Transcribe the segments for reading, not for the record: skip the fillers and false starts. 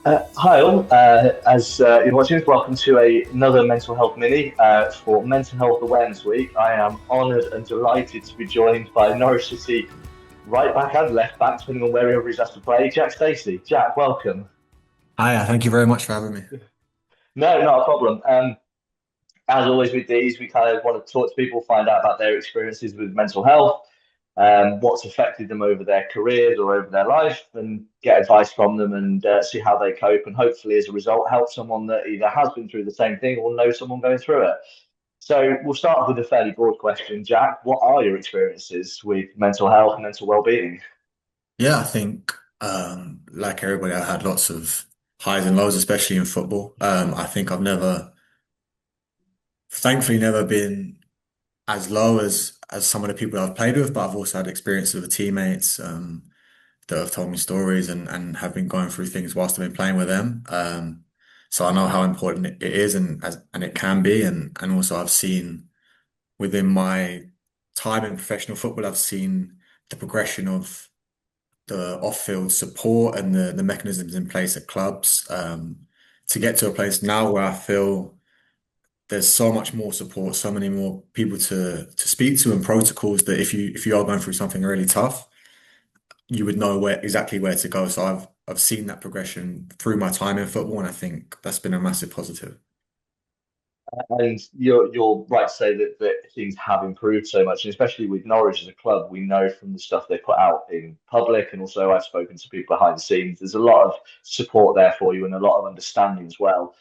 Hi all, as you're watching, welcome to another Mental Health Mini for Mental Health Awareness Week. I am honoured and delighted to be joined by Norwich City right back and left back, depending on wherever he's asked to play, Jack Stacey. Jack, welcome. Hiya, thank you very much for having me. No, not a problem. As always with these, we kind of want to talk to people, find out about their experiences with mental health, what's affected them over their careers or over their life, and get advice from them and see how they cope. And hopefully, as a result, help someone that either has been through the same thing or knows someone going through it. So we'll start off with a fairly broad question, Jack. What are your experiences with mental health and mental well-being? Yeah, I think like everybody, I had lots of highs and lows, especially in football. I think I've thankfully, never been as low as some of the people I've played with, but I've also had experience with the teammates that have told me stories and have been going through things whilst I've been playing with them. So I know how important it is and it can be, and also I've seen within my time in professional football, I've seen the progression of the off-field support and the mechanisms in place at clubs to get to a place now where I feel there's so much more support, so many more people to speak to and protocols that if you are going through something really tough, you would know exactly where to go. So I've seen that progression through my time in football, and I think that's been a massive positive. And you're right to say that things have improved so much, and especially with Norwich as a club, we know from the stuff they put out in public, and also I've spoken to people behind the scenes. There's a lot of support there for you, and a lot of understanding as well.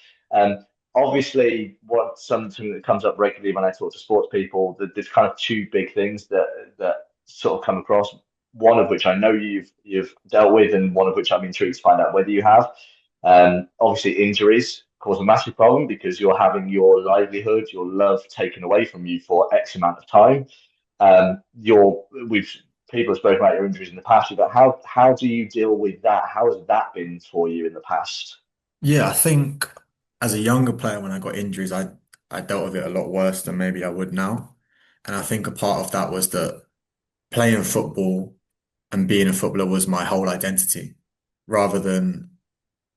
Obviously, something that comes up regularly when I talk to sports people, that there's kind of two big things that sort of come across. One of which I know you've dealt with, and one of which I'm intrigued to find out whether you have. Obviously, injuries cause a massive problem because you're having your livelihood, your love taken away from you for X amount of time. We've people have spoken about your injuries in the past, but how do you deal with that? How has that been for you in the past? Yeah, I think as a younger player, when I got injuries, I dealt with it a lot worse than maybe I would now. And I think a part of that was that playing football and being a footballer was my whole identity, rather than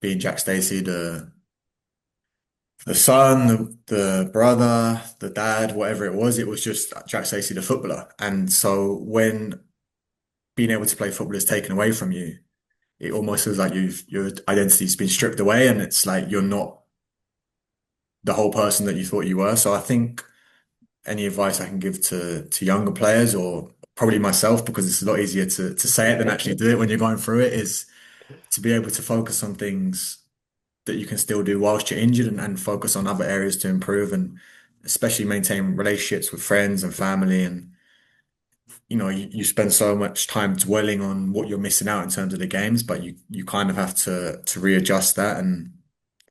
being Jack Stacey, the son, the brother, the dad, whatever it was. It was just Jack Stacey, the footballer. And so when being able to play football is taken away from you, it almost feels like your identity's been stripped away, and it's like you're not the whole person that you thought you were. So I think any advice I can give to younger players, or probably myself, because it's a lot easier to say it than actually do it when you're going through it, is to be able to focus on things that you can still do whilst you're injured, and focus on other areas to improve, and especially maintain relationships with friends and family. And you spend so much time dwelling on what you're missing out in terms of the games, but you kind of have to readjust that. And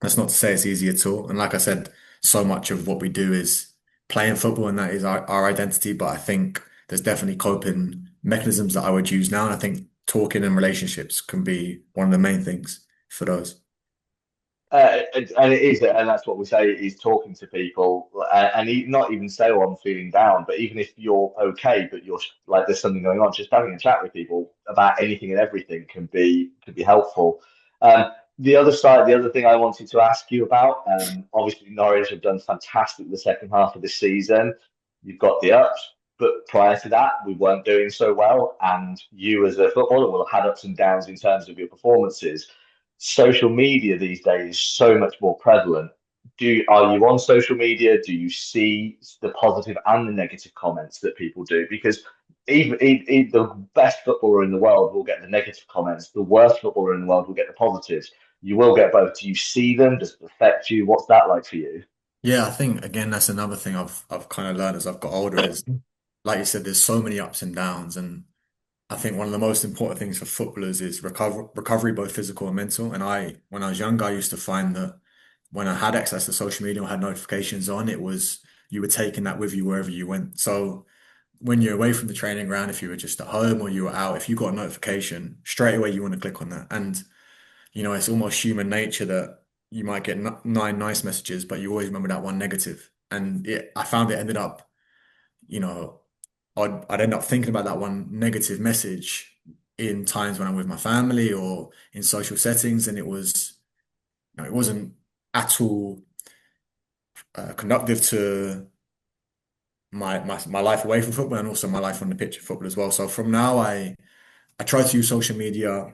that's not to say it's easy at all. And like I said, so much of what we do is playing football, and that is our identity. But I think there's definitely coping mechanisms that I would use now. And I think talking and relationships can be one of the main things for those. And it is, and that's what we say is talking to people, not even say, "Oh, I'm feeling down," but even if you're okay, but you're like there's something going on, just having a chat with people about anything and everything can be helpful. The other side, the other thing I wanted to ask you about, obviously Norwich have done fantastic the second half of the season. You've got the ups, but prior to that, we weren't doing so well, and you as a footballer will have had ups and downs in terms of your performances. Social media these days is so much more prevalent. Are you on social media? Do you see the positive and the negative comments that people do? Because even the best footballer in the world will get the negative comments. The worst footballer in the world will get the positives. You will get both. Do you see them? Does it affect you? What's that like for you? Yeah, I think again that's another thing I've kind of learned as I've got older is, like you said, there's so many ups and downs. And I think one of the most important things for footballers is recovery, both physical and mental. And when I was younger, I used to find that when I had access to social media or had notifications on, it was you were taking that with you wherever you went. So when you're away from the training ground, if you were just at home or you were out, if you got a notification, straight away you want to click on that. And it's almost human nature that you might get nine nice messages, but you always remember that one negative. And I found it ended up, you know, I'd end up thinking about that one negative message in times when I'm with my family or in social settings, and it was it wasn't at all conductive to my life away from football and also my life on the pitch of football as well. So from now, I try to use social media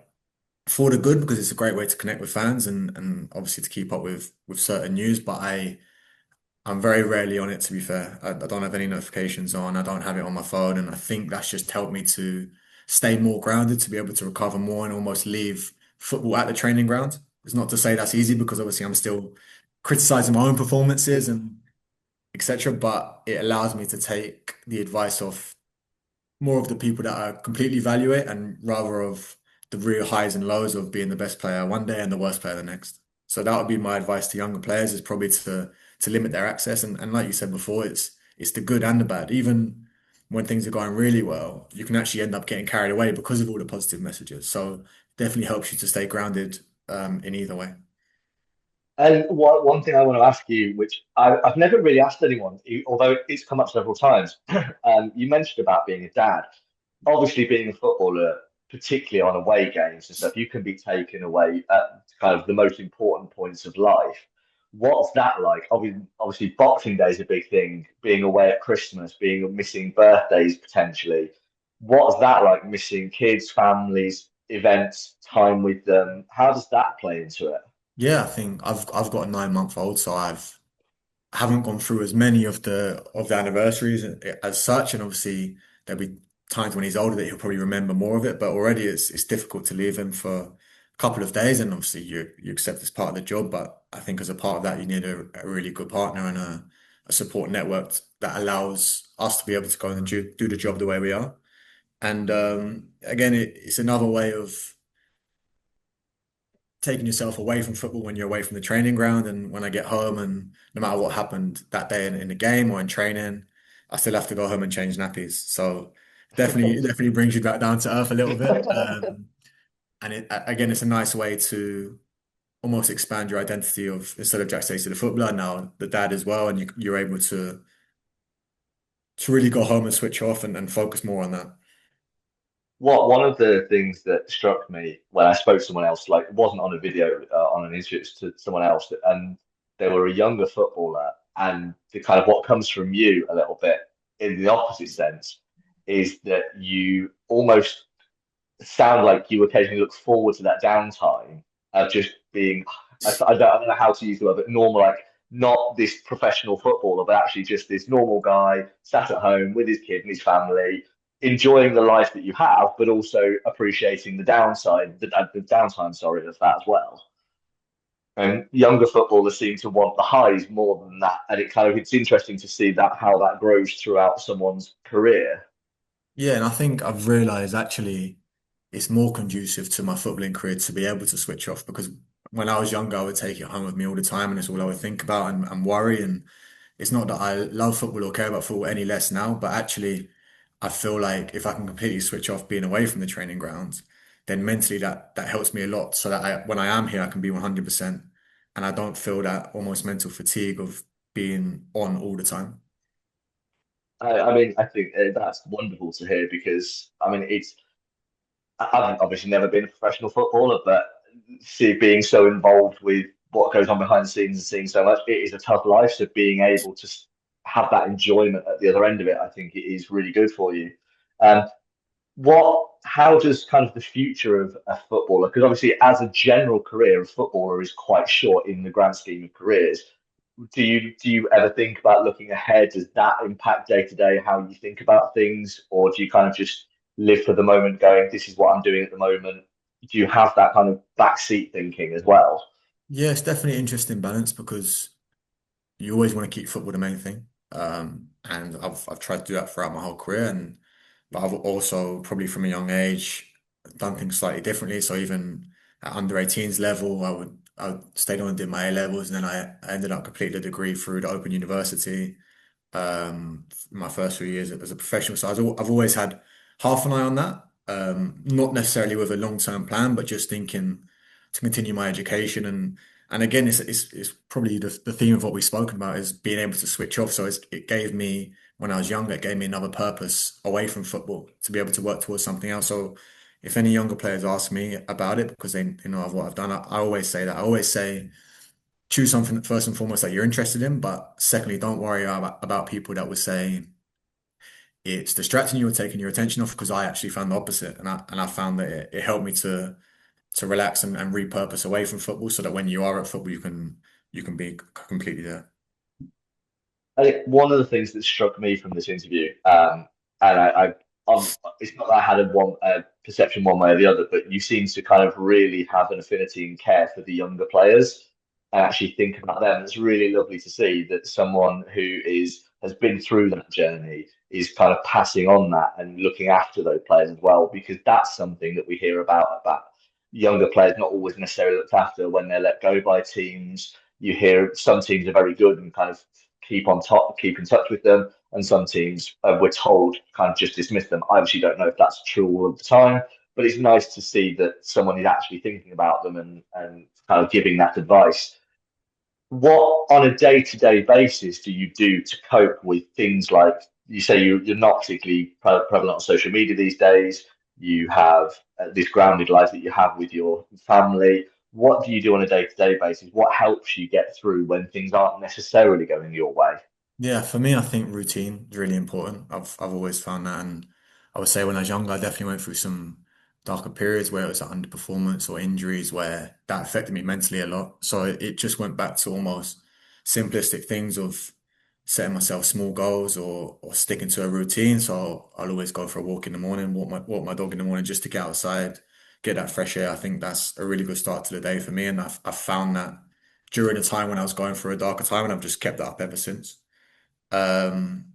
for the good because it's a great way to connect with fans and obviously to keep up with certain news. But I'm very rarely on it, to be fair. I don't have any notifications on. I don't have it on my phone, and I think that's just helped me to stay more grounded, to be able to recover more and almost leave football at the training ground. It's not to say that's easy because obviously I'm still criticizing my own performances and etc. But it allows me to take the advice of more of the people that I completely value it and rather of the real highs and lows of being the best player one day and the worst player the next. So that would be my advice to younger players is probably to limit their access. And like you said before, it's the good and the bad. Even when things are going really well, you can actually end up getting carried away because of all the positive messages. So it definitely helps you to stay grounded in either way. And one thing I want to ask you, which I've never really asked anyone, although it's come up several times, you mentioned about being a dad. Obviously, being a footballer, particularly on away games and stuff, you can be taken away at kind of the most important points of life. What's that like? Obviously, Boxing Day is a big thing, being away at Christmas, being missing birthdays potentially. What's that like, missing kids, families, events, time with them? How does that play into it? Yeah, I think I've got a 9 month old, so I haven't gone through as many of the anniversaries as such, and obviously there'll be times when he's older that he'll probably remember more of it. But already it's difficult to leave him for a couple of days, and obviously you accept it's part of the job. But I think as a part of that, you need a really good partner and a support network that allows us to be able to go and do the job the way we are. And again, it's another way of taking yourself away from football when you're away from the training ground. And when I get home, and no matter what happened that day in the game or in training, I still have to go home and change nappies. So it definitely brings you back down to earth a little bit. And again, it's a nice way to almost expand your identity of instead of Jack Stacey the footballer, now the dad as well, and you're able to really go home and switch off and focus more on that. One of the things that struck me when I spoke to someone else, like it wasn't on a video, on an interview, it was to someone else, and they were a younger footballer, and the kind of what comes from you a little bit in the opposite sense is that you almost sound like you occasionally look forward to that downtime of just being, I don't know how to use the word, but normal, like not this professional footballer, but actually just this normal guy sat at home with his kid and his family, enjoying the life that you have, but also appreciating the downside, the downtime, sorry, of that as well. And younger footballers seem to want the highs more than that, and it's interesting to see that how that grows throughout someone's career. Yeah, and I think I've realized actually it's more conducive to my footballing career to be able to switch off because when I was younger, I would take it home with me all the time and it's all I would think about and worry. And it's not that I love football or care about football any less now, but actually, I feel like if I can completely switch off being away from the training grounds, then mentally that helps me a lot so that when I am here, I can be 100% and I don't feel that almost mental fatigue of being on all the time. I mean, I think that's wonderful to hear because I mean, I've obviously never been a professional footballer, but being so involved with what goes on behind the scenes and seeing so much, it is a tough life. So being able to have that enjoyment at the other end of it, I think it is really good for you. Um, how does kind of the future of a footballer, because obviously as a general career, a footballer is quite short in the grand scheme of careers. Do you ever think about looking ahead? Does that impact day to day how you think about things, or do you kind of just live for the moment, going, "This is what I'm doing at the moment"? Do you have that kind of backseat thinking as well? Yeah, it's definitely an interesting balance because you always want to keep football the main thing. And I've tried to do that throughout my whole career, and but I've also probably from a young age done things slightly differently. So even at under 18s level, I stayed on and did my A levels, and then I ended up completing a degree through the Open University my first few years as a professional. So I've always had half an eye on that. Not necessarily with a long-term plan, but just thinking to continue my education and again, it's probably the theme of what we've spoken about is being able to switch off. So it gave me when I was younger, it gave me another purpose away from football to be able to work towards something else. So if any younger players ask me about it because they know of what I've done, I always say that. I always say choose something first and foremost that you're interested in, but secondly, don't worry about people that would say it's distracting you or taking your attention off, because I actually found the opposite. And I found that it helped me to relax and repurpose away from football so that when you are at football, you can be completely there. I think one of the things that struck me from this interview, and it's not that I had a perception one way or the other, but you seem to kind of really have an affinity and care for the younger players and actually think about them. It's really lovely to see that someone who has been through that journey is kind of passing on that and looking after those players as well, because that's something that we hear about younger players not always necessarily looked after when they're let go by teams. You hear some teams are very good and kind of keep in touch with them, and some teams we're told kind of just dismiss them. I actually don't know if that's true all of the time, but it's nice to see that someone is actually thinking about them and kind of giving that advice. What on a day-to-day basis do you do to cope with things like you say you're not particularly prevalent on social media these days? You have this grounded life that you have with your family. What do you do on a day-to-day basis? What helps you get through when things aren't necessarily going your way? Yeah, for me, I think routine is really important. I've always found that, and I would say when I was younger, I definitely went through some darker periods where it was like underperformance or injuries where that affected me mentally a lot. So it just went back to almost simplistic things of setting myself small goals or sticking to a routine. So I'll always go for a walk in the morning, walk my dog in the morning just to get outside, get that fresh air. I think that's a really good start to the day for me, and I've found that during the time when I was going through a darker time, and I've just kept that up ever since. Um,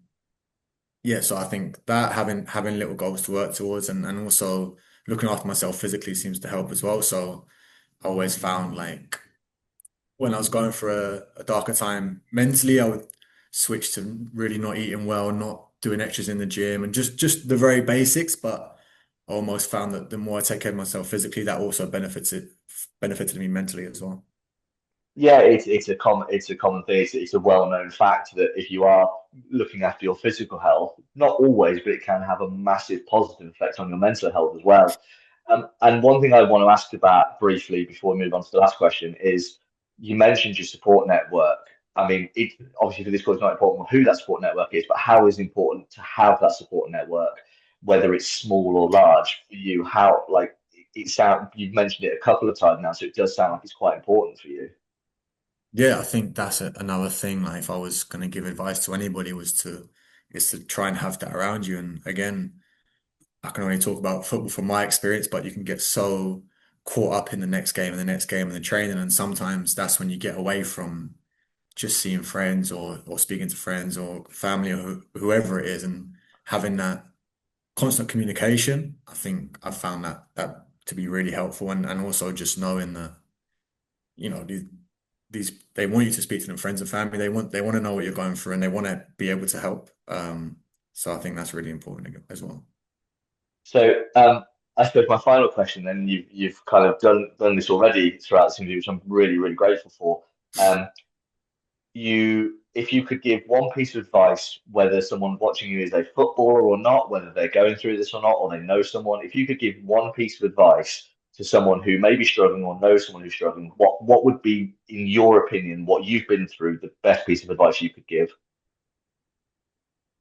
yeah, so I think that having little goals to work towards and also looking after myself physically seems to help as well. So I always found like when I was going for a darker time mentally, I would switch to really not eating well, not doing extras in the gym, and just the very basics. But I almost found that the more I take care of myself physically, that also benefited me mentally as well. Yeah, it's a common thing. It's a well-known fact that if you are looking after your physical health, not always, but it can have a massive positive effect on your mental health as well. And one thing I want to ask about briefly before we move on to the last question is you mentioned your support network. I mean, it obviously for this call, it's not important who that support network is, but how is important to have that support network, whether it's small or large for you? How like it sound you've mentioned it a couple of times now, so it does sound like it's quite important for you. Yeah, I think that's another thing. Like if I was going to give advice to anybody is to try and have that around you. And again, I can only talk about football from my experience, but you can get so caught up in the next game and the next game and the training. And sometimes that's when you get away from just seeing friends or speaking to friends or family or whoever it is, and having that constant communication. I think I've found that to be really helpful, and also just knowing that, these they want you to speak to them, friends and family. They want to know what you're going through and they want to be able to help. So I think that's really important as well. So, I suppose my final question, then you've kind of done this already throughout this interview, which I'm really really grateful for. Um, if you could give one piece of advice, whether someone watching you is a footballer or not, whether they're going through this or not, or they know someone, if you could give one piece of advice to someone who may be struggling or knows someone who's struggling, what would be, in your opinion, what you've been through, the best piece of advice you could give?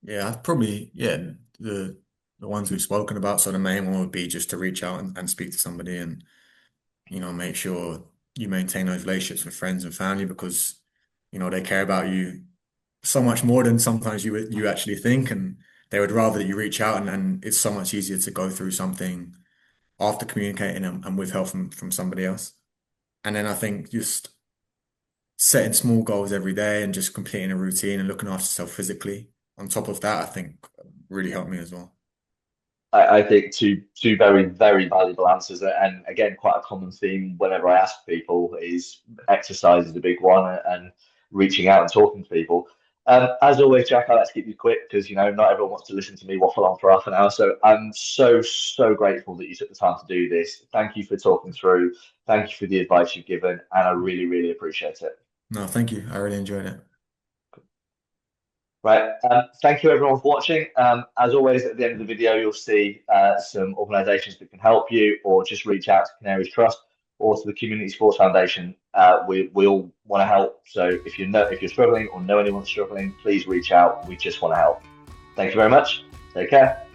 Yeah, I'd probably, yeah, the ones we've spoken about. So the main one would be just to reach out and speak to somebody and, make sure you maintain those relationships with friends and family, because, they care about you so much more than sometimes you actually think, and they would rather that you reach out, and it's so much easier to go through something after communicating and with help from somebody else. And then I think just setting small goals every day and just completing a routine and looking after yourself physically on top of that, I think really helped me as well. I think two very very valuable answers, and again quite a common theme whenever I ask people is exercise is a big one, and reaching out and talking to people. As always, Jack, I like to keep you quick because not everyone wants to listen to me waffle on for half an hour. So I'm so grateful that you took the time to do this. Thank you for talking through. Thank you for the advice you've given, and I really really appreciate it. No, thank you. I really enjoyed it. Right. Thank you everyone for watching. As always, at the end of the video, you'll see some organisations that can help you, or just reach out to Canaries Trust or to the Community Sports Foundation. We all want to help. So if you're struggling or know anyone struggling, please reach out. We just want to help. Thank you very much. Take care.